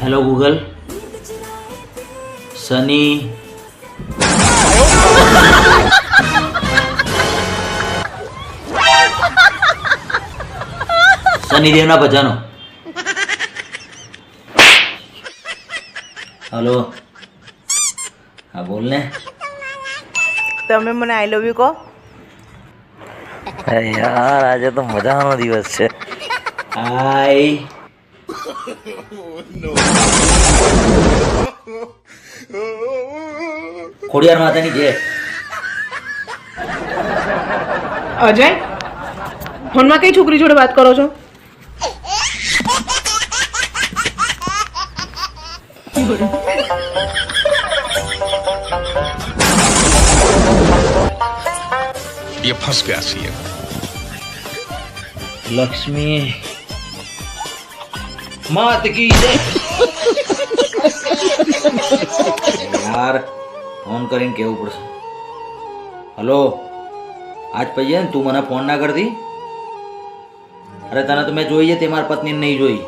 Hello Google Sunny Sunny देवना बचानो hello हाँ बोल ने તમે મને આઈ લવ યુ કહો. યાર આજે તો મજાનો દિવસ છે. हाय ખોડિયાર માતાની જય. અજય, ફોનમાં કઈ છોકરી જોડે વાત કરો છો? ये फंस गया सी है. લક્ષ્મી માત કી જય. યાર ફોન કરીને કેવું પડશે. હલો આજ પછી ને તું મને ફોન ના કરતી. અરે તને તો મેં જોઈ છે તે મારી પત્નીને નહીં જોઈ.